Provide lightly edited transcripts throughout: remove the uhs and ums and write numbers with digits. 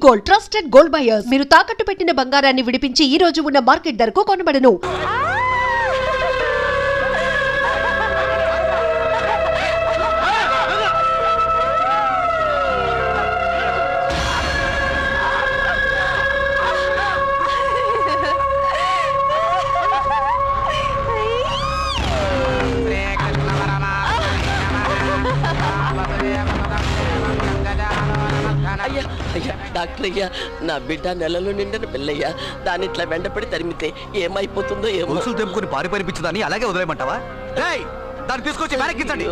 Gold, trusted gold buyers. మీరు తాకట్టు పెట్టిన బంగారాన్ని విడిపించి ఈ రోజు ఉన్న మార్కెట్ ధరకు కొనబడను. డాక్టర్ అయ్యా, నా బిడ్డ నెలలో నిండిన పిల్లయ్యా. దాని ఇట్లా వెంటపడి తరిమితే ఏమైపోతుందో ఏమో. గొలుసులు తెంపుకొని పారిపించదని అలాగే వదిలేయమంటావా? దాన్ని తీసుకొచ్చి వెనక్కించండి.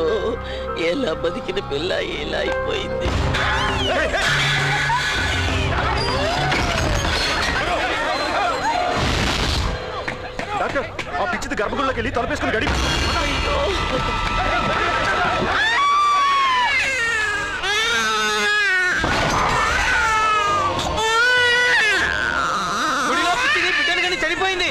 ఎలా బతికిన పిల్ల ఎలా అయిపోయింది. డాక్టర్, ఆ పిచ్చిది గర్భగుడిలోకి వెళ్ళి తలపేసుకుని గడి. చనిపోయింది.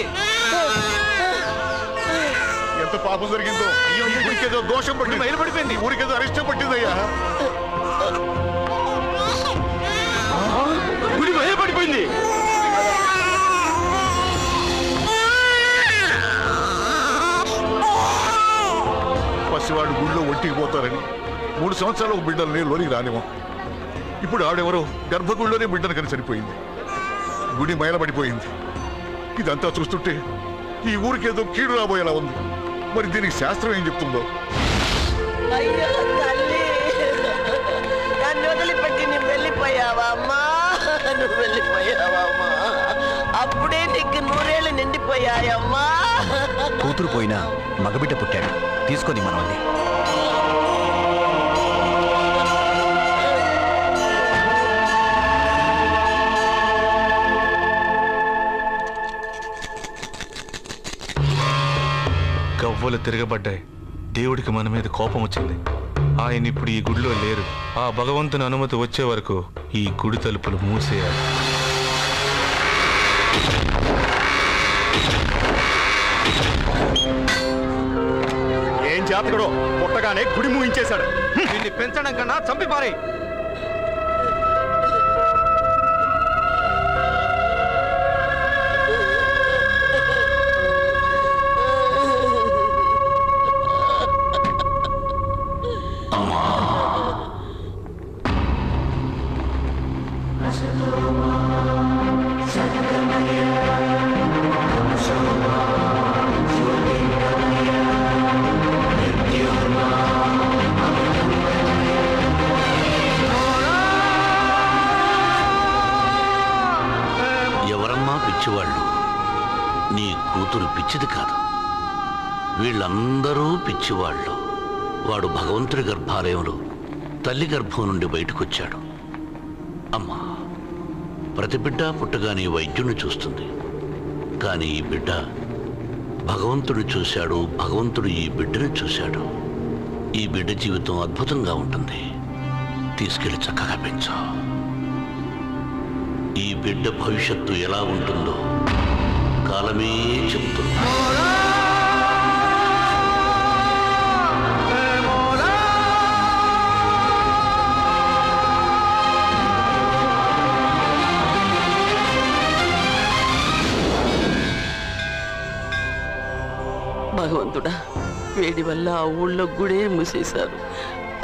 ఎంత పాపం జరిగిందో. అయ్యో, ఊరికేదో దోషం పట్టి మైలు పడిపోయింది. ఊరికేదో అరిష్టం పట్టిందయ్యా. గుడి మైలు పడిపోయింది. పసివాడు గుడిలో ఒంటికి పోతారని 3 సంవత్సరాలు ఒక బిడ్డల్ని లోనికి రానివ్వం. ఇప్పుడు ఆడెవరో గర్భగుడిలోనే బిడ్డను కని చనిపోయింది. గుడి మైల పడిపోయింది. ఇదంతా చూస్తుంటే ఈ ఊరికేదో కీడు రాబోయేలా ఉంది. మరి దీనికి శాస్త్రం ఏం చెప్తుందో. అయ్యో తల్లి, నన్ను వదిలిపెట్టి నువ్వు వెళ్ళిపోయావా అమ్మా? నువ్వు వెళ్ళిపోయావా అమ్మా? అప్పుడే నీకు 100 ఏళ్ళు నిండిపోయాయమ్మా. కూతురు పోయినా మగబిడ్డ పుట్టాడు. తీసుకొని మనల్ని. గవ్వలు తిరగబడ్డాయి. దేవుడికి మన మీద కోపం వచ్చింది. ఆయన ఇప్పుడు ఈ గుడిలో లేరు. ఆ భగవంతుని అనుమతి వచ్చే వరకు ఈ గుడి తలుపులు మూసేయాలి. ఏం జాతకుడో పుట్టగానే గుడి మూయించేశాడు. దీన్ని పెంచడం కన్నా చంపి పారేయ్. ఎవరమ్మా పిచ్చివాళ్ళు? నీ కూతురు పిచ్చిది కాదు. వీళ్ళందరూ పిచ్చివాళ్ళు. వాడు భగవంతుడి గర్భాలయంలో తల్లి గర్భం నుండి బయటకొచ్చాడు. అమ్మా, ప్రతి బిడ్డ పుట్టగానే వైద్యుని చూస్తుంది. కానీ ఈ బిడ్డ భగవంతుడు చూశాడు. భగవంతుడు ఈ బిడ్డను చూశాడు. ఈ బిడ్డ జీవితం అద్భుతంగా ఉంటుంది. తీసుకెళ్లి చక్కగా పెంచు. ఈ బిడ్డ భవిష్యత్తు ఎలా ఉంటుందో కాలమే చెబుతుంది. భగవంతుడా, వేడి వల్ల ఆ ఊళ్ళో గుడే మూసేశారు.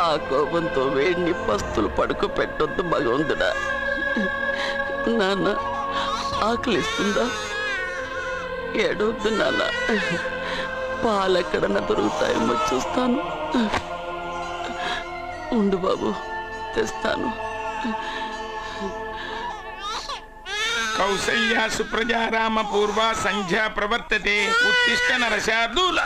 ఆ కోపంతో వేడిని పస్తులు పడుకోపెట్టొద్దు భగవంతుడా. నాన్న, ఆకలిస్తుందా? ఏడవద్దు నాన్న. పాలెక్కడన్నా దొరుకుతాయేమో చూస్తాను. ఉండు బాబు, తెస్తాను. కౌసల్యా సుప్రజా రామ పూర్వ సంధ్యా ప్రవర్తతే. ఉత్తిష్ట నరశార్దూల.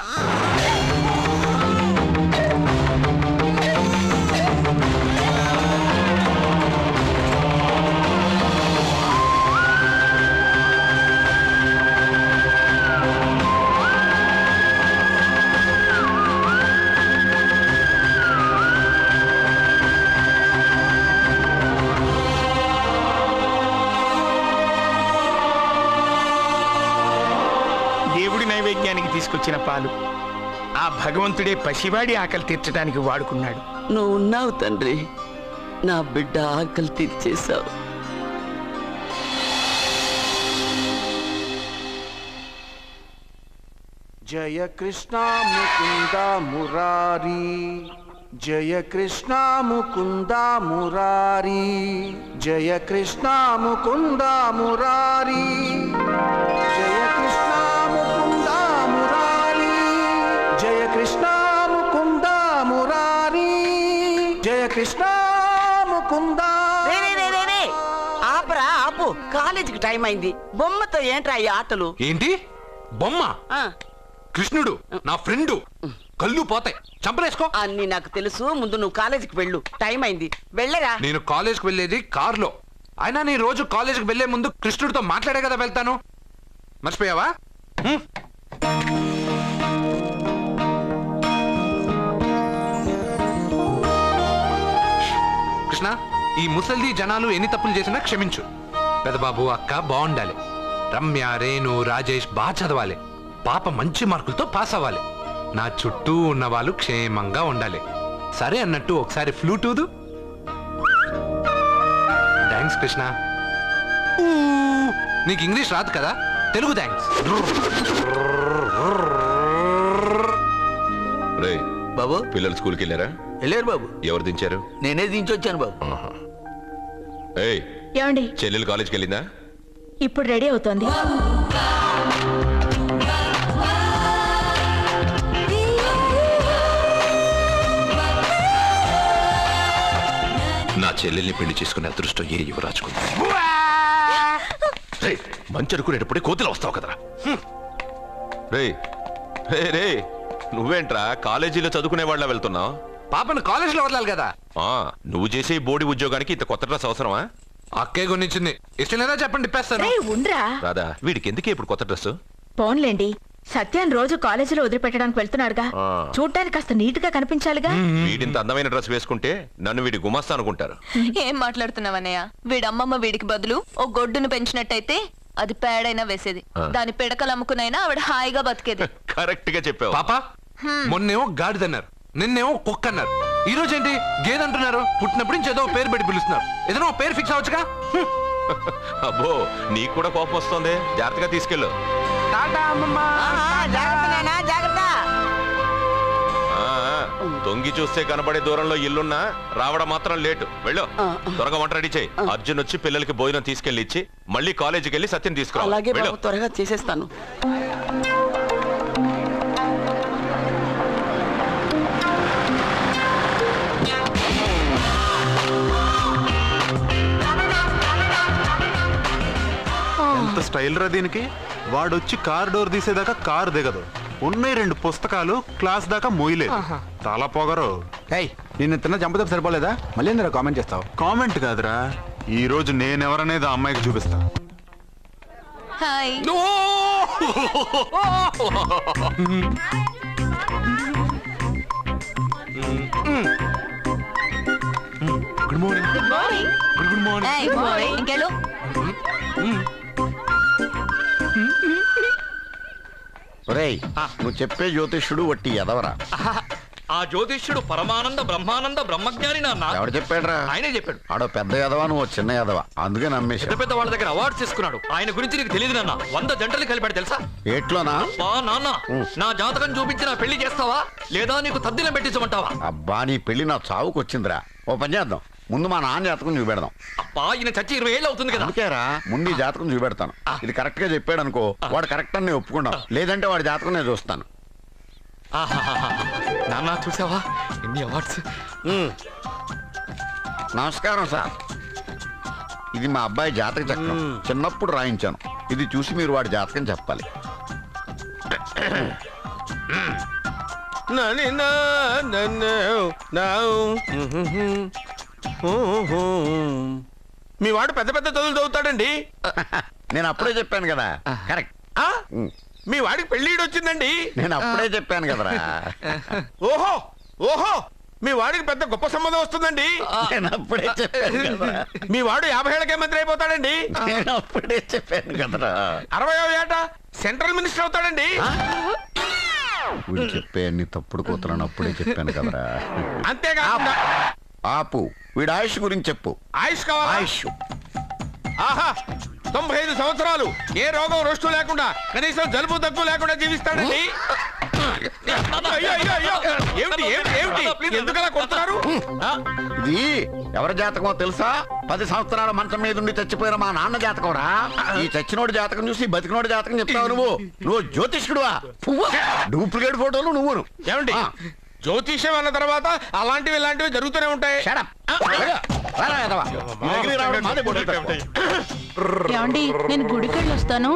నైవేద్యానికి తీసుకొచ్చిన పాలు ఆ భగవంతుడే పసివాడి ఆకలి తీర్చడానికి వాడుకున్నాడు. నువ్వు ఉన్నావు తండ్రి, నా బిడ్డ ఆకలి తీర్చేశావు. జయ కృష్ణ ముకుంద మురారి, జయ కృష్ణ ముకుంద మురారి, జయ కృష్ణ ముకుంద మురారి, జయ కృష్ణ ముకుంద మురారి, జయ కృష్ణ ముకుంద మురారి, జయ కృష్ణ ముకుంద. ఆపరా ఆపు, కాలేజీకి టైం అయింది. బొమ్మతో ఏంట్రా ఈ ఆటలు? ఏంటి బొమ్మ? కృష్ణుడు నా ఫ్రెండు, కళ్ళు పోతాయి, చంపలేసుకో. అన్ని నాకు తెలుసు, ముందు నువ్వు కాలేజీకి వెళ్ళు, టైం అయింది, వెళ్ళరా. నేను కాలేజ్కి వెళ్ళేది కార్లో. అయినా నీ రోజు కాలేజ్కి వెళ్లే ముందు కృష్ణుడితో మాట్లాడే కదా వెళ్తాను, మర్చిపోయావా? కృష్ణ, ఈ ముసల్ది జనాలు ఎన్ని తప్పులు చేసినా క్షమించు. పెదబాబు అక్క బాగుండాలి, రమ్య రేణు రాజేష్ బాగా చదవాలి, పాప మంచి మార్కులతో పాస్ అవ్వాలి, నా చుట్టూ ఉన్న వాళ్ళు క్షేమంగా ఉండాలి. సరే అన్నట్టు ఒకసారి ఫ్లూట్ ఊదు. థ్యాంక్స్ కృష్ణ. నీకు ఇంగ్లీష్ రాదు కదా, తెలుగు థ్యాంక్స్. రే బాబు, పిల్లలు స్కూల్కి వెళ్ళారా? వెళ్ళారు బాబు. ఎవరు దించారు? నేనే దించొచ్చాను బాబు. ఏయ్, ఏమండి, చెల్లెలు కాలేజ్కి వెళ్ళిందా? ఇప్పుడు రెడీ అవుతోంది. నా చెల్లెల్ని పెళ్లి చేసుకునే అదృష్టం ఏ యువరాజుకుంది? మంచి అనుకునేటప్పుడే కోతులు వస్తావు కదరా. రే రే రే, నువ్వేంట్రా కాలేజీలో చదువుకునే వాళ్ళ వెళ్తున్నావు? పాపను కాలేజీలో వదలాలి కదా. నువ్వు చేసే బోడి ఉద్యోగానికి ఇంత కొత్త డ్రెస్ అవసరమా? అక్కే కొనిచ్చింది, ఇష్టం లేదా చెప్పండి ఇప్పేస్తాను. ఉండ్రా రాదా, వీడికి ఎందుకే ఇప్పుడు కొత్త డ్రెస్? పోన్లేండి, సత్యాన్ని రోజు కాలేజీలో వదిలిపెట్టడానికి వెళ్తున్నారుగా, చూడ్డానికి కాస్త నీట్ గా కనిపించాలిగా. వీడింత అందమైన డ్రెస్ వేసుకుంటే నన్ను వీడి గుమస్తా అనుకుంటారు. ఏం మాట్లాడుతున్నావన్నయ్య? వీడమ్మమ్మ వీడికి బదులు ఓ గొడ్డును పెంచినట్టయితే అది పేడైనా వేసేది, దాని పిడకలు అమ్ముకునైనా ఆవిడ హాయిగా బతికేది. కరెక్ట్ గా చెప్పావు. పాప, మొన్నేమో గాడిదన్నారు, నిన్నేమో కుక్క అన్నారు, ఈ రోజు ఏంటి గేదంటున్నారు? పుట్టినప్పుడు నుంచి ఏదో పేరు పెట్టి పిలుస్తున్నారు, ఏదైనా పేరు ఫిక్స్ అవ్వచ్చుగా. అబ్బో, నీకు కూడా కోపం వస్తుంది, జాగ్రత్తగా తీసుకెళ్ళు. తొంగి చూస్తే కనబడే దూరంలో ఇల్లున్నా రావడం మాత్రం లేటు. వెళ్ళు, త్వరగా వంట రెడీ చేయి. అర్జున్ వచ్చి పిల్లలకి భోజనం తీసుకెళ్లి ఇచ్చి మళ్ళీ కాలేజీకి వెళ్ళి సత్యం తీసుకురా. అలాగే బాబు, త్వరగా చేసేస్తాను. ఎంత స్టైల్ రా దీనికి. వాడొచ్చి కార్ డోర్ తీసేదాకా కారు దిగదు, ఉన్నాయి 2 పుస్తకాలు, క్లాస్ దాకా మోయలేదు. చాలా పొగరు. నిన్ను తిన్న చంపతో సరిపోలేదా? మళ్ళీ ఎందుకు కామెంట్ చేస్తావు? కామెంట్ కాదురా, ఈ రోజు నేనెవరనేది ఆ అమ్మాయికి చూపిస్తా. Hi. Good morning. Good morning. Good morning. Good morning. ఇంకెళ్ళు. నువ్వు చెప్పే జ్యోతిష్యుడు వట్టి ఎదవరా? ఆ జ్యోతిష్యుడు పరమానంద బ్రహ్మానంద బ్రహ్మజ్ఞాని నాన్న. ఎవడు చెప్పాడురా? ఆయనే చెప్పాడు. ఆడో పెద్ద ఎదవా, నువ్వు చిన్న ఎదవా, అందుకే నమ్మేసి. పెద్ద పెద్ద వాళ్ళ దగ్గర అవార్డ్స్ తీసుకున్నాడు. ఆయన గురించి నీకు తెలియదు నాన్న. 100 జంటలు కలిపాడు తెలుసా? ఏట్లోనా? నాన్న, నా జాతకం చూపించి నా పెళ్లి చేస్తావా లేదా నీకు తద్దిలం పెట్టించమంటావా? అబ్బా, నీ పెళ్లి నా చావుకు వచ్చిందిరా. ఓ పని చేద్దాం, ముందు మా నాన్న జాతకం చూపెడదాం. అబ్బా, ఈయన చచ్చి 20 ఏళ్ళు అవుతుంది కదా. అందుకేరా ముందు ఈ జాతకం చూపెడతాను. ఇది కరెక్ట్ గా చెప్పాడు అనుకో, వాడు కరెక్ట్ అని నేను ఒప్పుకున్నాం, లేదంటే వాడి జాతకం నేను చూస్తాను. నాన్న, చూసావా ఎన్ని అవార్డ్స్? నమస్కారం సార్, ఇది మా అబ్బాయి జాతక చక్రం, చిన్నప్పుడు రాయించాను. ఇది చూసి మీరు వాడి జాతకం చెప్పాలి. మీ వాడు పెద్ద పెద్ద చదువులు చదువుతాడండి. నేను అప్పుడే చెప్పాను కదా. కరెక్ట్. మీ వాడికి పెళ్లిడు వచ్చిందండి. నేను అప్పుడే చెప్పాను కదరా. ఓహో ఓహో, మీ వాడికి పెద్ద గొప్ప సంబంధం వస్తుందండి. నేను అప్పుడే చెప్పాను కదరా. మీ వాడు 50 ఏళ్ళకే మంత్రి అయిపోతాడండి. నేను అప్పుడే చెప్పాను కదరా. 60వ ఏట సెంట్రల్ మినిస్టర్ అవుతాడండి. వీడు చెప్పే అన్ని తప్పుడు కూతురని అప్పుడే చెప్పాను కదరా. అంతేగా. ఆపు, వీడి ఆయుష్ గురించి చెప్పు. ఆయుష్ కావాలా? ఆయుష్. ఆహా, 95 సంవత్సరాలు ఏ రోగం రొస్టు లేకుండా కనీసం జలుబు దగ్గు లేకుండా జీవిస్తాడండి. అయ్యో, అయ్యో, అయ్యో. ఏమిటి ఏమిటి ఏమిటి ఎందుకలా కొడుతున్నారు? ఇది ఎవరి జాతకమో తెలుసా? 10 సంవత్సరాల మంచం మీద ఉండి చచ్చిపోయిన మా నాన్న జాతకం రా. ఈ చచ్చినోడి జాతకం చూసి బతికినోడి జాతకం చెప్తావు నువ్వు జ్యోతిష్కుడువా? డూప్లికేట్ ఫోటోలు నువ్వు. ఏమండి జ్యోతిష్యం అన్న తర్వాత అలాంటివి ఇలాంటివి జరుగుతూనే ఉంటాయి. ఏమండి నేను గుడికి వెళ్ళి వస్తాను.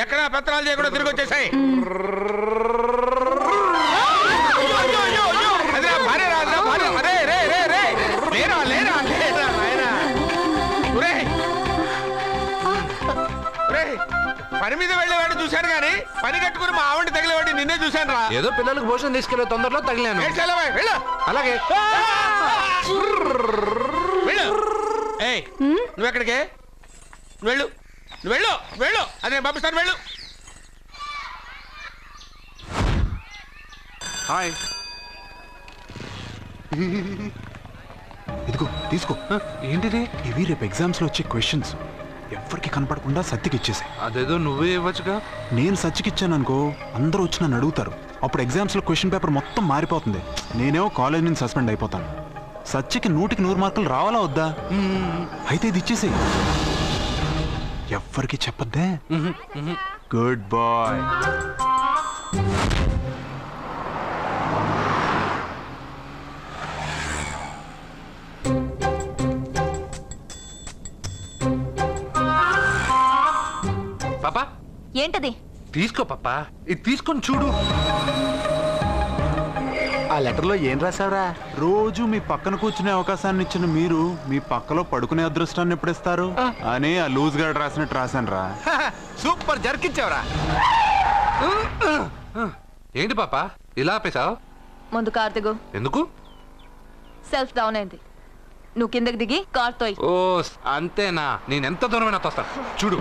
ఎక్కడ పత్రాలు చేయకుండా తిరిగి వచ్చేసాయి. పని మీద వెళ్ళేవాడిని చూశాను కానీ పని కట్టుకుని మా ఆవిడ తగిలేవాడి నిన్నే చూశాను రా. ఏదో పిల్లలకు భోజనం తీసుకెళ్లే తొందరలో తగిలాను. అలాగే నువ్వు ఎక్కడికే? వెళ్ళు వెళ్ళు వెళ్ళు, అదే పంపిస్తాను వెళ్ళు. హాయ్, ఇదిగో తీసుకో. ఏంటిది? ఇవి రేపు ఎగ్జామ్స్ లో వచ్చే క్వశ్చన్స్. ఎవరికి కనపడకుండా సత్యకి ఇచ్చేసాయి. అదేదో నువ్వే ఇవ్వచ్చుగా. నేను సత్యకి ఇచ్చాను అనుకో, అందరూ వచ్చి నన్ను అడుగుతారు. అప్పుడు ఎగ్జామ్స్ లో క్వశ్చన్ పేపర్ మొత్తం మారిపోతుంది. నేనేమో కాలేజ్ నుంచి సస్పెండ్ అయిపోతాను. సత్యకి 100కి 100 మార్కులు రావాలా వద్దా? అయితే ఇది ఇచ్చేసేయి. ఎవ్వరికి చెప్పద్దే. Good bye. పాపా ఏంటది? తీసుకో పాపా, ఇది తీసుకొని చూడు. ఆ లెటర్లో ఏం రాసావురా? రోజు మీ పక్కన కూర్చునే అవకాశాన్ని ఇచ్చిన మీరు మీ పక్కలో పడుకునే అదృష్టాన్ని ఎప్పుడిస్తారు అని ఆ లూజ్ గార్డ్ రాసినట్టు రాశాను రా. సూపర్ జరికిచ్చావురా. ఏంటి పాపా ఇలా ఆపేశావు? ముందు కార్ దిగు. ఎందుకు? సెల్ఫ్ డౌన్ అయింది. నువ్వు కిందకి దిగి కార్ తోయి. ఓ అంతేనా? నేను ఎంత దూరమైనా తోస్తాను చూడు.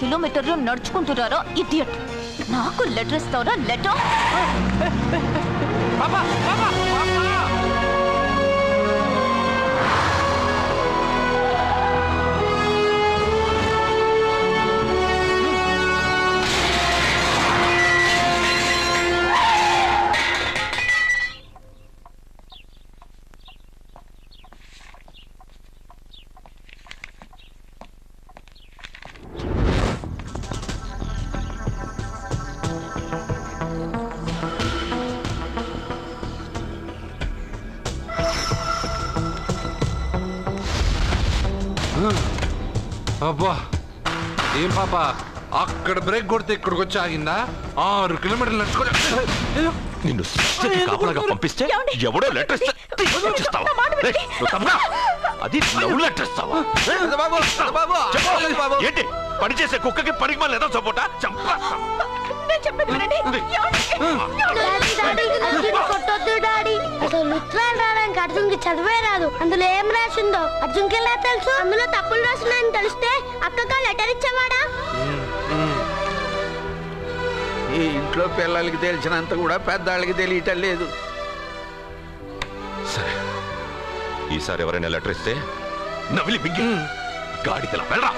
కిలోమీటర్లు నడుచుకుంటున్నారో ఇడియట్. నాకు లెటర్ ఇస్తావరా? లెటర్ అబ్బా ఏం పాపా, అక్కడ బ్రేక్ కొడితే ఇక్కడికి వచ్చి ఆగిందా? 6 కిలోమీటర్లు నడుచుకోలే. నిన్ను కాపలాగా పంపిస్తే ఎవడో లెటర్ అది లవ్ లెటర్ ఇస్తావా? ఏంటి పనిచేసే కుక్కకి పనికి మళ్ళీ ఏదో సపోటా అర్జున్కి చదివే రాదు. అందులో ఏం రాసిందో అర్జున్కి ఎలా తెలుసు? అందులో తప్పులు రాసినాయని తెలిస్తే అక్కగా లెటర్ ఇచ్చేవాడా? ఈ ఇంట్లో పిల్లలకి తెలిసినంత కూడా పెద్దాళ్ళకి తెలియటం లేదు. సరే, ఈసారి ఎవరైనా లెటర్ ఇస్తే నవిలి బిగ్గి గాడిదలా వెళ్ళరా.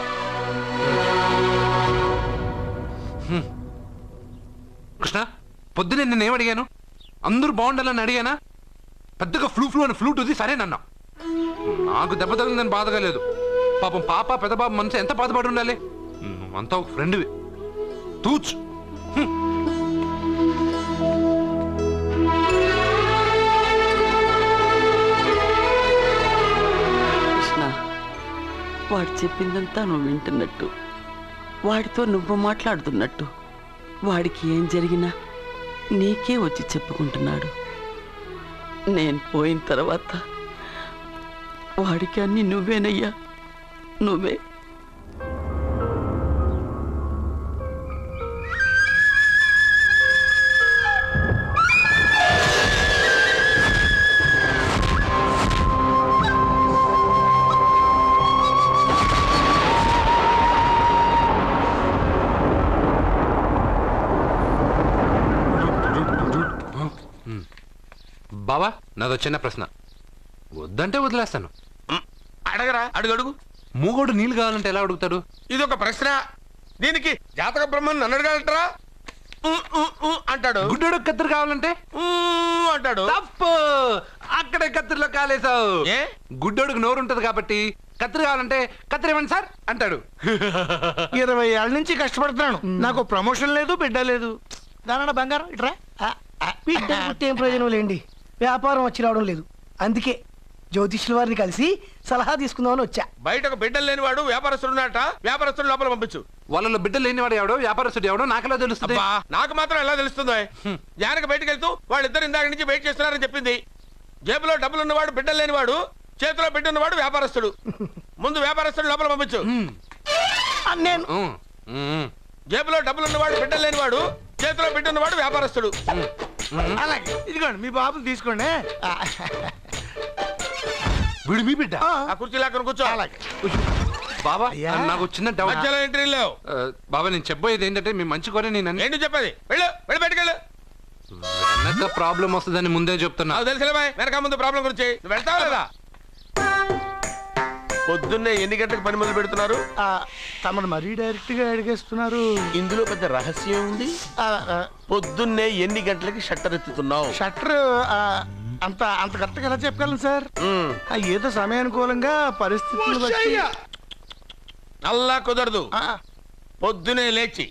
కృష్ణ, పొద్దునే నేనేం అడిగాను? అందరూ బాగుండాలని అడిగానా? పెద్దగా ఫ్లూ అని ఫ్లూట్ ఉంది సరేనన్నా. నాకు దెబ్బ తగిలిందని బాధగా లేదు. పాపం పాప పెద్ద బాబు మనసు ఎంత బాధపడి ఉండాలి. అంతా ఒక ఫ్రెండ్వి. తూచు. కృష్ణ, వాడు చెప్పిందంతా నువ్వు వింటున్నట్టు, వాడితో నువ్వు మాట్లాడుతున్నట్టు, వాడికి ఏం జరిగినా నీకే వచ్చి చెప్పుకుంటున్నాడు. నేను పోయిన తర్వాత వాడికి అన్ని నువ్వేనయ్యా, నువ్వే. బావా నాదో చిన్న ప్రశ్న, వద్దంటే వదిలేస్తాను. అడగరా, అడుగు. మూగోడు నీళ్ళు కావాలంటే ఎలా అడుగుతాడు? ఇది ఒక ప్రశ్న. దీనికి జాతక బ్రహ్మను నన్ను అడగలటరా? అంటాడు. గుడ్డోడు కత్తిరి కావాలంటే అంటాడు. తప్పు, అక్కడే కత్తిరిలో కాలేసావు. గుడ్డోడుకు నోరు ఉంటది కాబట్టి కత్తిరి కావాలంటే కత్తిరి ఇవ్వండి సార్ అంటాడు. 20 ఏళ్ళ నుంచి కష్టపడుతున్నాను, నాకు ప్రమోషన్ లేదు, బిడ్డ లేదు. దానన్న బంగారం ఇట్రా. బిడ్డ పుట్టి ఏం ప్రయోజనం లేండి, వ్యాపారం వచ్చి రావడం లేదు. అందుకే జ్యోతిష్యుల వారిని కలిసి సలహా తీసుకుందామని వచ్చా. బయటకు బిడ్డలు లేనివాడు వ్యాపారస్తుడు ఉన్నట, వ్యాపారస్తుడు లోపల పంపించు. వాళ్ళలో బిడ్డలు లేనివాడు ఎవడో వ్యాపారస్తుడు ఎవడో నాకెలా తెలుస్తుంది? నాకు మాత్రం ఎలా తెలుస్తుందో? జానకి బయటకు వెళ్తూ వాళ్ళిద్దరు ఇందాక నుంచి వెయిట్ చేస్తున్నారని చెప్పింది. జేబులో డబ్బులు ఉన్నవాడు బిడ్డలు లేనివాడు, చేతిలో బిడ్డ ఉన్నవాడు వ్యాపారస్తుడు. ముందు వ్యాపారస్తుడు లోపల పంపించు. నేను జేబులో డబ్బులు ఉన్నవాడు బిడ్డలు లేనివాడు, చేతిలో బిడ్డ ఉన్నవాడు వ్యాపారస్తుడు. అలాగే ఇదిగోండి మీ బాబుని తీసుకోండి. వీడు మీ బిడ్డ? ఆ కుర్చీ లేకుండా కూర్చో. బాబా నాకు చిన్న డౌట్. మధ్యలో ఎంట్రీ లేవు. బాబా నేను చెప్పబోయేది ఏంటంటే మీ మంచి కోరే నేను ఏంటి చెప్పేది? వెళ్ళు బయటకెళ్ళు. వెనక ప్రాబ్లం వస్తుందని ముందే చెప్తున్నా. తెలుసులే బాయ్, వెనక ముందు ప్రాబ్లం గురించి. వెళ్తావా లేదా? పొద్దున్నే ఎన్ని గంటలకు పని మొదలు పెడుతున్నారు? తమను మరీ డైరెక్ట్ గా అడిగేస్తున్నారు. ఇందులో పెద్ద రహస్యం ఉంది. పొద్దున్నే ఎన్ని గంటలకి షట్టర్ ఎత్తుతున్నావు? షట్టర్ అంత కరెక్ట్గా ఎలా చెప్పగలను సార్? ఏదో సమయానుకూలంగా పరిస్థితులు బట్టి. అల్లా కుదరదు. పొద్దునే లేచి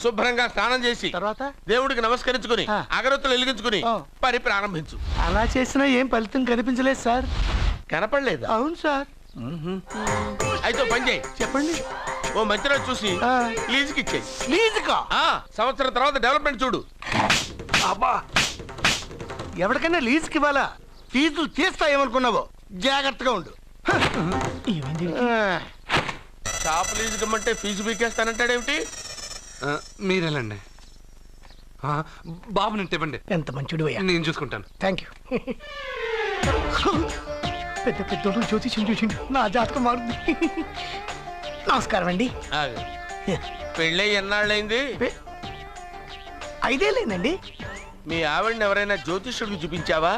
శుభ్రంగా స్నానం చేసి తర్వాత దేవుడికి నమస్కరించుకుని అగరత్తులు వెలిగించుకుని పని ప్రారంభించు. అలా చేసినా ఏం ఫలితం కనిపించలేదు సార్. కనపడలేదు? అవును సార్. అయితే పని చేయి. చెప్పండి. ఓ మంచి రోజు చూసి లీజుకి ఇచ్చేయి. లీజుకా? సంవత్సరం తర్వాత డెవలప్మెంట్ చూడు. అబ్బా, ఎవరికైనా లీజుకి ఇవ్వాలా? ఫీజులు తీస్తాయేమనుకున్నావో, జాగ్రత్తగా ఉండు. షాప్ లీజుకి ఇమ్మంటే ఫీజు పీకేస్తానంటాడేమిటి? మీరేలండి బాబు, నేను ఇవ్వండి. ఎంత మంచిడు అయ్యా. నేను చూసుకుంటాను. Thank you. పెద్ద పెద్దోడు జ్యోతిష్యం చూసిండు, నా జాతకం మారుంది. నమస్కారం అండి. పెళ్ళై ఎన్నాళ్ళైంది? 5 ఏళ్ళైందండి. మీ ఆవిడని ఎవరైనా జ్యోతిష్యుడికి చూపించావా?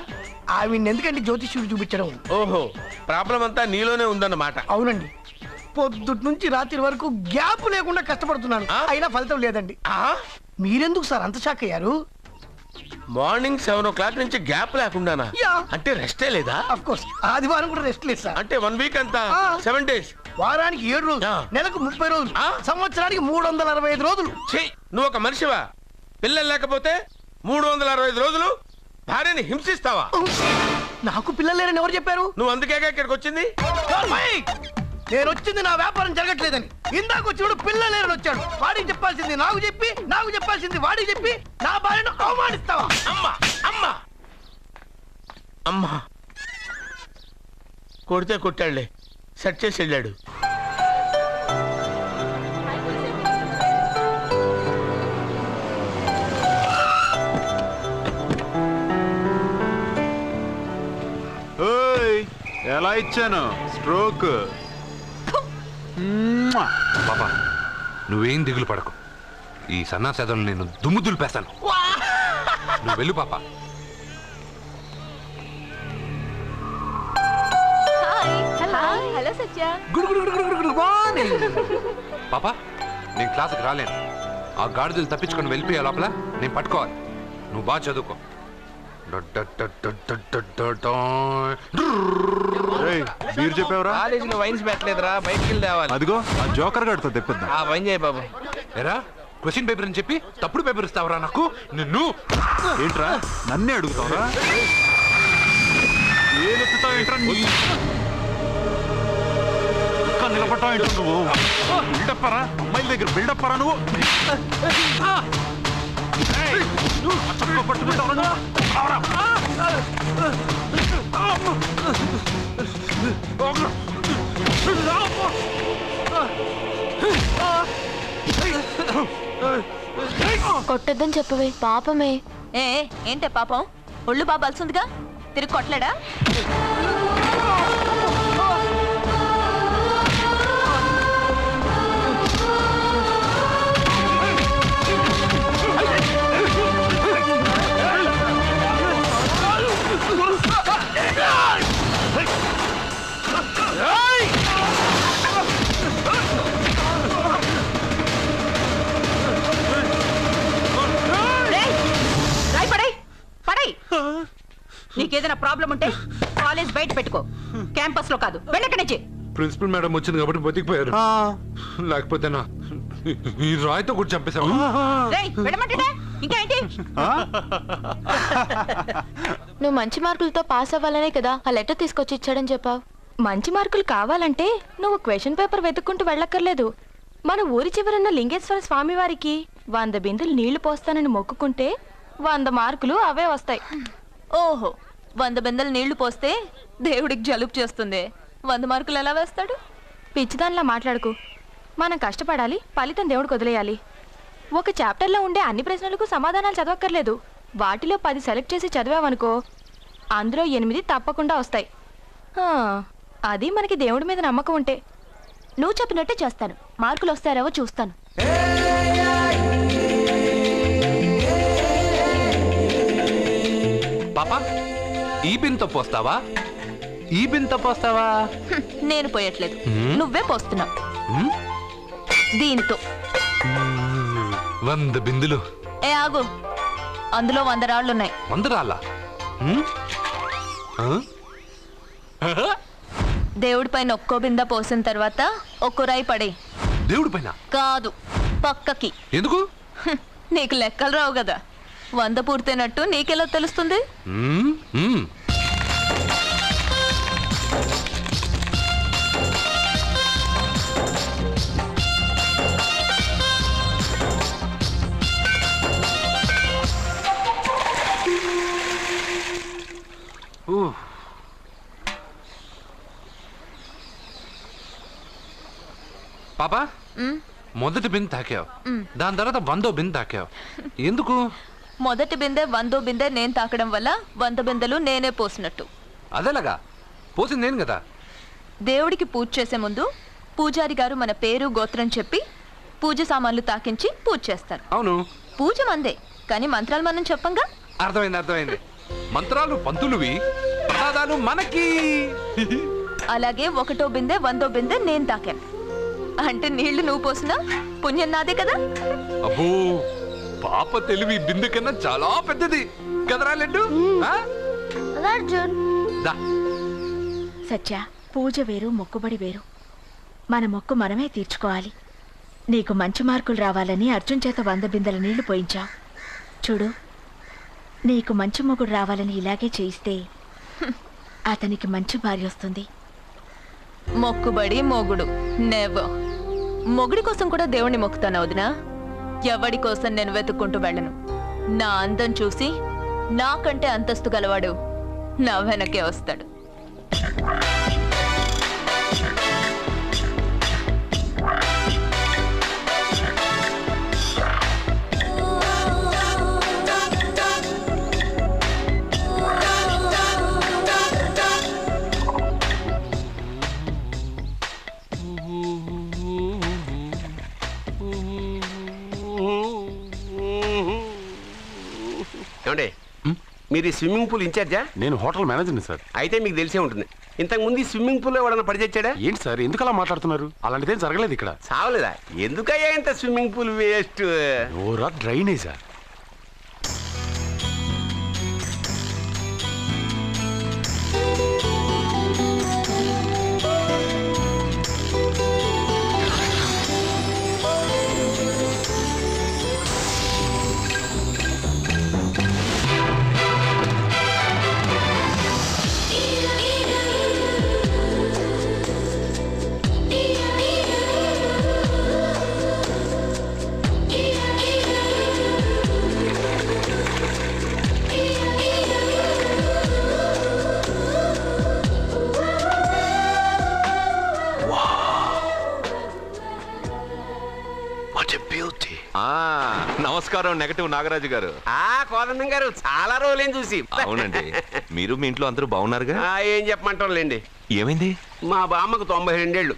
ఆవిడ్ని ఎందుకండి జ్యోతిష్యుడు చూపించడం? ఓహో, ప్రాబ్లం అంతా నీలోనే ఉందన్నమాట. అవునండి, పొద్దుటి నుంచి రాత్రి వరకు గ్యాప్ లేకుండా కష్టపడుతున్నాను, అయినా ఫలితం లేదండి. మీరెందుకు సార్ అంత షాక్ అయ్యారు? మార్నింగ్ 7 o'clock నుంచి గ్యాప్ లేకుండానా? అంటే రెస్టే లేదా? ఆఫ్ కోర్స్, ఆదివారం కూడా రెస్ట్ లేదు సార్. అంటే 1 వీక్ అంతా 7 days. వారానికి 7 రోజులు, నెలకు 30 రోజులు, సంవత్సరానికి 365 రోజులు. నువ్వు ఒక మనిషివా? పిల్లలు లేకపోతే 365 రోజులు భార్యని హింసిస్తావా? నాకు పిల్లలు లేరని ఎవరు చెప్పారు? నువ్వు అందుకేగా ఇక్కడికి వచ్చింది. నేను వచ్చింది నా వ్యాపారం జరగట్లేదని. ఇందాక వచ్చినప్పుడు పిల్లలు లేరని వచ్చాడు. వాడికి చెప్పాల్సింది నాకు చెప్పి, నాకు చెప్పాల్సింది వాడికి చెప్పి నా భార్యను అవమానిస్తావా? అమ్మా అమ్మా అమ్మా, కొడితే కొట్టాడులే, సెట్ చేసి వెళ్ళాడు. ఎలా ఇచ్చాను స్ట్రోక్? బాబా నువ్వేం దిగులు పడకు, ఈ సన్నాసేదలు నేను దుమ్ము దులిపేస్తాను. నువ్వు వెళ్ళు పాప. హలో సత్య. పాప నేను క్లాస్కి రాలేను, ఆ గాడిదలు తప్పించుకొని వెళ్ళిపోయా లోపల నేను పట్టుకోవాలి. నువ్వు బాగా చదువుకో. మీరు చెప్పావరా? కాలేజీలో వైన్స్ పెట్టలేదురా, బయటికి వెళ్ళి తేవాలి. అదిగో ఆ జోకర్ గడితో తెప్పిద్దాం. వైన్ చేయ బాబు. ఎరా క్వశ్చన్ పేపర్ అని చెప్పి తప్పుడు పేపర్ ఇస్తావరా నాకు? నిన్ను ఏంట్రా నన్నే అడుగుతావరా? ఏలెత్తుతావు ఏంట్రా? నిలబట్టావు ఏంటో నువ్వు? బిల్డప్పరా, అమ్మాయిల దగ్గర బిల్డప్పరా నువ్వు? పట్టుకుంటావరా? కొట్టద్దని చెప్పవే, పాపమే. ఏంటే పాపం? ఒళ్ళు బాగా బలుసుందిగా, తిరిగి కొట్టలేడా? నీకేదైనా ప్రాబ్లం ఉంటే కాలేజ్ బయట పెట్టుకో, క్యాంపస్ లో కాదు. వెళ్ళక్కడి నుంచి. ప్రిన్సిపల్ మేడం వచ్చింది కాబట్టి బతికిపోయారు, లేకపోతే ఈ రాయితో కూడా చంపేశావు. వెళ్ళమంటే ఇంకా ఏంటి? నువ్వు మంచి మార్కులతో పాస్ అవ్వాలనే కదా ఆ లెటర్ తీసుకొచ్చి ఇచ్చాడని చెప్పావు. మంచి మార్కులు కావాలంటే నువ్వు క్వశ్చన్ పేపర్ వెతుక్కుంటూ వెళ్ళక్కర్లేదు. మన ఊరి చివరన్న లింగేశ్వర స్వామి వారికి 100 బిందులు నీళ్లు పోస్తానని మొక్కుకుంటే 100 మార్కులు అవే వస్తాయి. ఓహో, 100 బిందెలు నీళ్లు పోస్తే దేవుడికి జలుబు చేస్తుంది, 100 మార్కులు ఎలా వేస్తాడు? పిచ్చిదానిలా మాట్లాడుకు. మనం కష్టపడాలి, ఫలితం దేవుడికి వదిలేయాలి. ఒక చాప్టర్లో ఉండే అన్ని ప్రశ్నలకు సమాధానాలు చదవక్కర్లేదు. వాటిలో 10 సెలెక్ట్ చేసి చదివావనుకో, అందులో 8 తప్పకుండా వస్తాయి. అది మనకి దేవుడి మీద నమ్మకం ఉంటే. నువ్వు చెప్పినట్టే చేస్తాను, మార్కులు వస్తారేవో చూస్తాను. పాపా, ఈ బింతో పోస్తావా? ఈ బింతో పోస్తావా? నేను పోయట్లేదు, నువ్వే పోస్తున్నావు. దీంతో 100 బిందులు. ఏ ఆగు, అందులో 100 రాళ్ళున్నాయి. 100 రాళ్ళా? దేవుడి పైన ఒక్కో బింద పోసిన తర్వాత ఒక్కో రాయి పడే. దేవుడి పైన కాదు, పక్కకి. ఎందుకు? నీకు లెక్కలు రావు కదా. 100 పూర్తయినట్టు నీకెలా తెలుస్తుంది? పాపా, మొదటి బిందె తాకావు, దాని తర్వాత 100వ బిందె తాకావు. ఎందుకు? మొదటి బిందె 100వ బిందె నేను తాకడం వల్ల 100 బిందెలు నేనే పోసినట్టు. అదేలాగా? పోసింది నేను కదా. దేవుడికి పూజ చేసే ముందు పూజారి గారు మన పేరు గోత్రం చెప్పి పూజ సామాన్లు తాకించి పూజ చేస్తారు. అవును, పూజ మందే, కానీ మంత్రాలు మనం చెప్పంగా. అర్థమైంది. మంత్రాలు పంతులువి, ప్రసాదాలు మనకి. అలాగే 1వ బిందె 100వ బిందె నేను తాకాను అంటే నీళ్లు నువ్వు పోసినా పుణ్యం నాదే కదా. అబ్బో, పాప తెలివి బిందు కన్నా చాలా పెద్దది కదరా లడ్డు. సత్య, పూజ వేరు, మొక్కుబడి వేరు. మన మొక్కు మనమే తీర్చుకోవాలి. నీకు మంచి మార్కులు రావాలని అర్జున్ చేత 100 బిందెల నీళ్లు పోయించావు. చూడు, నీకు మంచి మొగుడు రావాలని ఇలాగే చేయిస్తే అతనికి మంచి భార్య వస్తుంది. మొక్కుబడి మొగుడు నెవర్. మొగుడి కోసం కూడా దేవుణ్ణి మొక్కుతాను వదినా. ఎవడి కోసం నేను వెతుక్కుంటూ వెళ్ళను. నా అందం చూసి నాకంటే అంతస్తు గలవాడు నా వెనకే వస్తాడు. ఏమండి, మీరు ఈ స్విమ్మింగ్ పూల్ ఇన్ఛార్జా? నేను హోటల్ మేనేజర్ని సార్. అయితే మీకు తెలిసే ఉంటుంది. ఇంతకు ముందు ఈ స్విమ్మింగ్ పూల్ ఎవడన్నా పడి చచ్చాడా? ఏంటి సార్ ఎందుకు అలా మాట్లాడుతున్నారు? అలాంటిదేం జరగలేదు ఇక్కడ. చావలేదా? ఎందుకయ్యా ఇంత స్విమ్మింగ్ పూల్ వేస్ట్? ఓరా డ్రైనేజా? నమస్కారం నెగటివ్ నాగరాజు గారు. కోదండం గారు, చాలా రోజులేం చూసి. అవునండి, మీరు మీ ఇంట్లో అందరూ బాగున్నారుగా? ఏం చెప్పమంటారులేండి. ఏమైంది? మా బామ్మకు 92 ఏళ్ళు,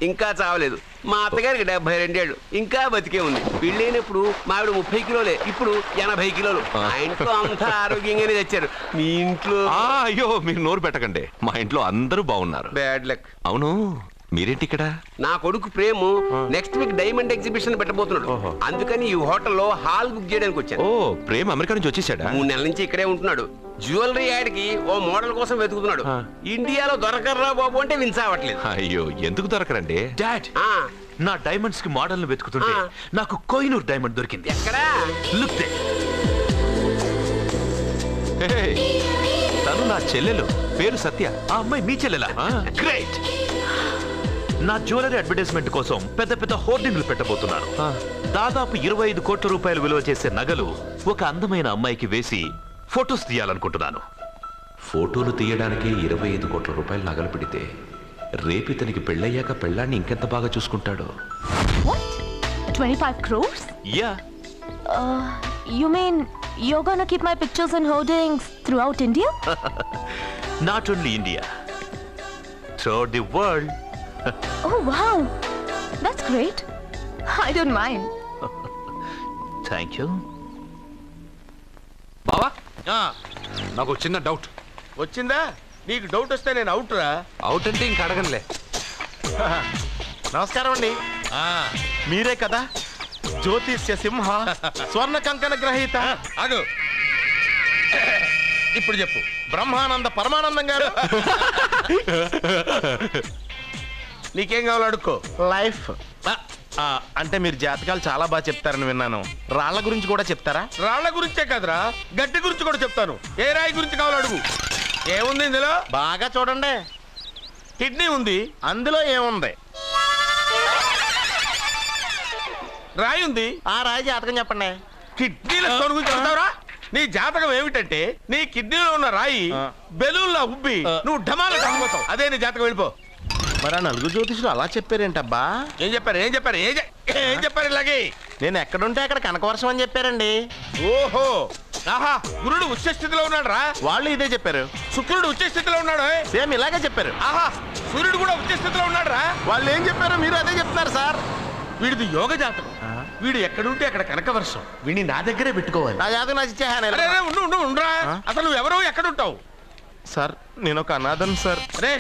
ఇంకా చావలేదు. మా అత్తగారికి 72 ఏళ్ళు, ఇంకా బతికే ఉంది. పెళ్ళైనప్పుడు మావిడ 30 కిలోలే, ఇప్పుడు 80 కిలోలు. మా ఇంట్లో అంతా ఆరోగ్యంగానే తెచ్చారు. మీ ఇంట్లో? అయ్యో, మీరు నోరు పెట్టకండి. మా ఇంట్లో అందరూ బాగున్నారు. Bad luck. అవును, మీరేంటి ఇక్కడ? నా కొడుకు ప్రేము నెక్స్ట్ వీక్ డైమండ్ ఎగ్జిబిషన్ పెట్టబోతున్నాడు. అందుకని ఈ హోటల్లో హాల్ బుక్ చేయడానికి వచ్చాను. ఓ, ప్రేమ్ అమెరికా నుంచి వచ్చేసాడా? 3 నెలల నుంచి ఇక్కడే ఉంటున్నాడు. జ్యువెలరీ యాడ్ కి ఓ మోడల్ కోసం వెతుకుతున్నాడు. ఇండియాలో దొరకర్రా బాబు అంటే విన్సావట్లేదు. అయ్యో, ఎందుకు దొరకరండి? డాడ్, నా డైమండ్స్ కి మోడల్ ను వెతుకుతుంటే నాకు కోహినూర్ డైమండ్ దొరికింది. ఎక్కడా? Look they. తను నా చెల్లెలు, పేరు సత్య. ఆ అమ్మాయి మీ చెల్లెలా? గ్రేట్. నా జ్యువెలరీ అడ్వర్టైజ్మెంట్ కోసం పెద్ద పెద్ద హోర్డింగ్లు పెట్టబోతున్నాను. దాదాపు 25 కోట్ల రూపాయలు విలువ చేసే నగలు ఒక అందమైన అమ్మాయికి వేసి ఫొటోస్ తీయాలనుకుంటున్నాను. ఫోటోలు తీయడానికి 25 కోట్ల రూపాయలు నగలు పెడితే రేపు ఇతనికి పెళ్ళయ్యాక పెళ్ళాన్ని ఇంకెంత బాగా చూసుకుంటాడో. 25 crores? Yeah. You mean you're gonna keep my pictures and hoardings throughout India? Not only India, throughout the world. Oh wow, that's great. I don't mind. Thank you. బావా, నాకు చిన్న డౌట్ వచ్చిందా? నీకు డౌట్ వస్తే నేను అవుట్ రా. Out అంటే ఇంక అడగనులే. నమస్కారం అండి. మీరే కదా జ్యోతిష్య సింహ స్వర్ణ కంకణ గ్రహీత? ఆగు, ఇప్పుడు చెప్పు. బ్రహ్మానంద పరమానందం గారు. నీకేం కావాలో అడుక్కో. లైఫ్ అంటే మీరు జాతకాలు చాలా బాగా చెప్తారని విన్నాను. రాళ్ల గురించి కూడా చెప్తారా? రాళ్ల గురించే కాదురా, గట్టి గురించి కూడా చెప్తాను. ఏ రాయి గురించి కావాలో అడుగు. ఏముంది ఇందులో? బాగా చూడండి. కిడ్నీ ఉంది. అందులో ఏముంది? రాయి ఉంది. ఆ రాయి జాతకం చెప్పండి. కిడ్నీల స్టోన్ గురించి చెప్తావురా? నీ జాతకం ఏమిటంటే నీ కిడ్నీలో ఉన్న రాయి బెలూన్లా ఉబ్బి నువ్వు ఢమాల చచ్చిపోతావు. అదే నీ జాతకం. వెళ్ళిపో. మరి 4 జ్యోతిషులు అలా చెప్పారేంటబ్బా? ఏం చెప్పారు? ఏం చెప్పారు? ఏం చెప్పారు? ఇలాగే నేను ఎక్కడుంటే అక్కడ కనకవర్షం అని చెప్పారండి. ఓహో, ఆహా, గురుడు ఉచ్చ స్థితిలో ఉన్నాడు రా. వాళ్ళు ఇదే చెప్పారు. శుక్రుడు ఉచ్చ స్థితిలో ఉన్నాడు. సేమ్ ఇలాగే చెప్పారు. ఆహా, సూర్యుడు కూడా ఉచ్చ స్థితిలో ఉన్నాడు రా. వాళ్ళు ఏం చెప్పారో మీరు అదే చెప్తున్నారు సార్. వీడిది యోగ జాతకం. వీడు ఎక్కడుంటే అక్కడ కనకవర్షం. వీడిని నా దగ్గరే పెట్టుకోవాలి. నా జాతకం నాకు ఇచ్చేహాను. ఉండరా. అసలు నువ్వెవరో ఎక్కడుంటావు? సార్, నేను ఒక అనాథను సార్. రే,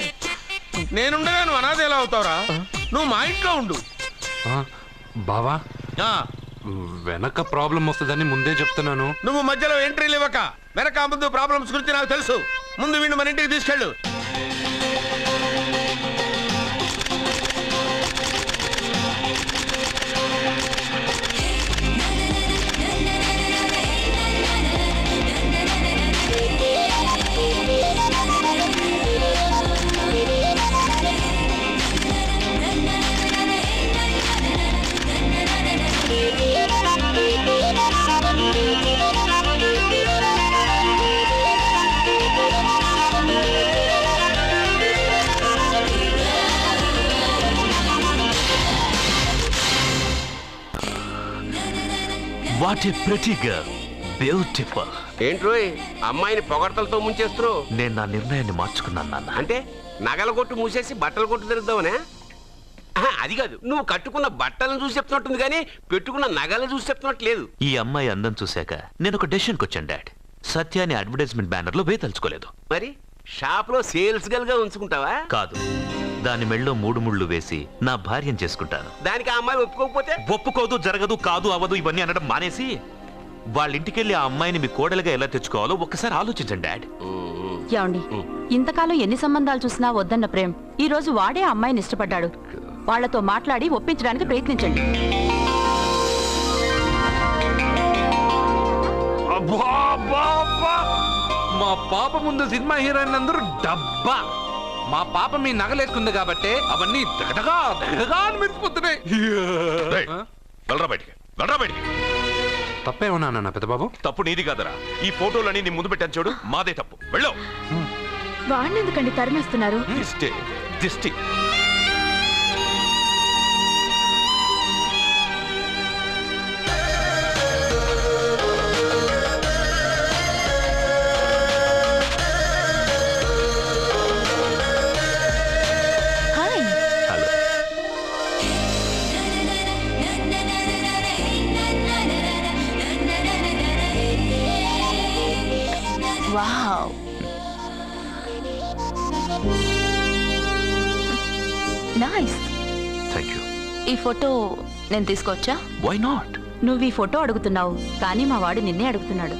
నేనుండగా నువ్వు అనాథ ఎలా అవుతావురా? నువ్వు మా ఇంట్లో ఉండు. బావా, వెనక ప్రాబ్లం వస్తుందని ముందే చెప్తున్నాను. నువ్వు మధ్యలో ఎంట్రీలు ఇవ్వక. వెనక ముందు ప్రాబ్లమ్స్ గురించి నాకు తెలుసు. ముందు వీడిని మన ఇంటికి తీసుకెళ్ళు. What a pretty girl. Beautiful. ఏంట్రోయ్ అమ్మాయిని పొగడ్తలతో ముంచేస్తున్నావు? నేను నా నిర్ణయాన్ని మార్చుకున్నాను నాన్న. అంటే నగల కొట్టు మూసేసి బట్టల కొట్టు తిరుగుదామనే? అది కాదు, నువ్వు కట్టుకున్న బట్టలను చూసి చెప్తున్నట్టుంది కానీ పెట్టుకున్న నగలను చూసి చెప్తున్నట్టు లేదు. ఈ అమ్మాయి అందం చూశాక నేను ఒక డెసిషన్కి వచ్చాను డాడ్. సత్యాన్ని అడ్వర్టైజ్మెంట్ బ్యానర్ లో వేయదలుచుకోలేదు. మరి షాప్ లో సేల్స్ గల్ గా ఉంచుకుంటావా? కాదు, దాని మెళ్ళో 3 ముళ్ళు వేసి నా భార్యను చేసుకుంటాను. దానికి ఆ అమ్మాయి ఒప్పుకోకపోతే? ఒప్పుకోదు, జరగదు, కాదు, అవదు ఇవన్నీ అనడం మానేసి వాళ్ళ ఇంటికెళ్ళి ఆ అమ్మాయిని మీ కోడలుగా ఎలా తెచ్చుకోవాలో ఒక్కసారి ఆలోచించండి డాడ్. ఏమండి, ఇంతకాలం ఎన్ని సంబంధాలు చూసినా వద్దన్న ప్రేమ్ ఈ రోజు వాడే అమ్మాయిని ఇష్టపడ్డాడు. వాళ్లతో మాట్లాడి ఒప్పించడానికి ప్రయత్నించండి. మా పాప ముందు సినిమా హీరోయిన్ అందరూ డబ్బా. మా పాప మీ నగలేసుకుంది కాబట్టి అవన్నీ దగదగా దగదగా అని మెరిసిపోతున్నాయి. తప్పేమన్నా నాన్న పెద్దబాబు? తప్పు నీది కాదరా. ఈ ఫోటోలని నీ ముందు పెట్టాను చూడు, మాదే తప్పు. వెళ్ళు. వాడిని ఎందుకండి తరిమేస్తున్నారు? దిష్టి. వావ్. నైస్. Thank you. ఈ ఫోటో నేను తీసుకోవచ్చా? Why not? నువ్వు ఈ ఫోటో అడుగుతున్నావు కానీ మా వాడు నిన్నే అడుగుతున్నాడు.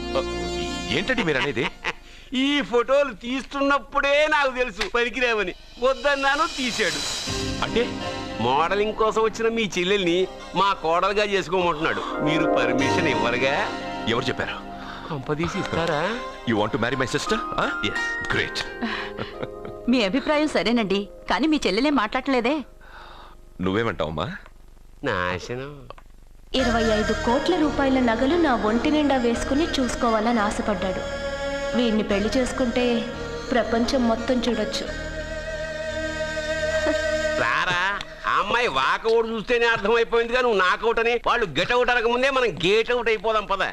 ఏంటండి మీరు అనేది? ఈ ఫోటోలు తీస్తున్నప్పుడే నాకు తెలుసు పనికిరావని. వద్దన్నాను, తీశాడు. అంటే మోడలింగ్ కోసం వచ్చిన మీ చెల్లెల్ని మా కోడలుగా చేసుకోమంటున్నాడు. మీరు పర్మిషన్ ఇవ్వరుగా? ఎవరు చెప్పారు? కంపదీసి ఇస్తారా? You want to marry my sister? yes, great. మీ అభిప్రాయం సరేనండి కానీ మీ చెల్లెలే మాట్లాడలేదే. నువ్వేమంటావమ్మా? నాశనం. 25 కోట్ల రూపాయల నగలు నా ఒంటి నిండా వేసుకుని చూసుకోవాలని ఆశపడ్డాడు. వీడిని పెళ్లి చేసుకుంటే ప్రపంచం మొత్తం చూడొచ్చు. రారా, ఆ అమ్మాయి వాకౌట్ చూస్తేనే అర్థమైపోయిందిగా నువ్వు నాకౌట్ అని. వాళ్ళు గెట్ అవుట్ అనక ముందే మనం గేట్ అవుట్ అయిపోదాం పద.